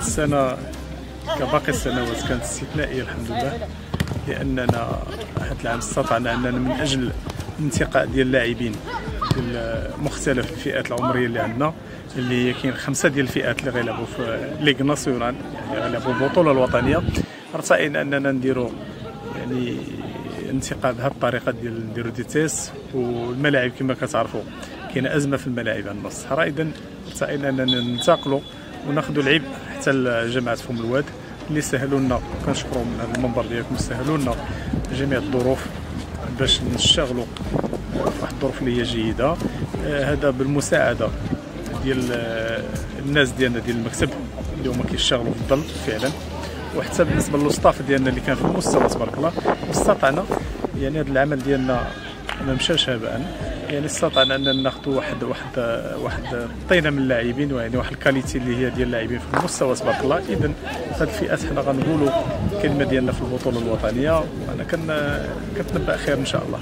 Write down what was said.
السنه كباقي السنوات كانت استثنائيه الحمد لله، لاننا هذا العام استطعنا اننا من اجل الانتقاء ديال اللاعبين ديال مختلف الفئات العمريه اللي عندنا، اللي هي كاين 5 ديال الفئات اللي غيلعبوا في ليغ ناسيونال، يعني غيلعبوا البطوله الوطنيه. ارتئينا اننا نديروا يعني انتقاء بهذه الطريقه ديال نديروا دي تيست. والملاعب كما كتعرفوا كاينه ازمه في الملاعب عندنا الصحراء، اذا ارتئينا اننا ننتقلوا وناخذوا العيب حتى لجامعه فم الواد اللي سهلوا لنا، كنشكروا من هذا المنبر ديالكم، سهلوا لنا جميع الظروف باش نشتغلوا في واحد الظروف اللي هي جيده. هذا بالمساعده ديال الناس ديالنا ديال المكتب اللي هما كيشتغلوا في الظل فعلا، وحتى بالنسبه للستاف ديالنا اللي كان في المستوى تبارك الله. استطعنا يعني هذا العمل ديالنا ما مشاش هباء، يعني استطعنا اننا ناخذوا واحد الطينه من اللاعبين، ويعني واحد الكاليتي اللي هي ديال اللاعبين في المستوى تبارك الله. اذا هذه الفئات حنا غنقولوا الكلمه ديالنا في البطوله الوطنيه، وانا كنتنبأ خير ان شاء الله.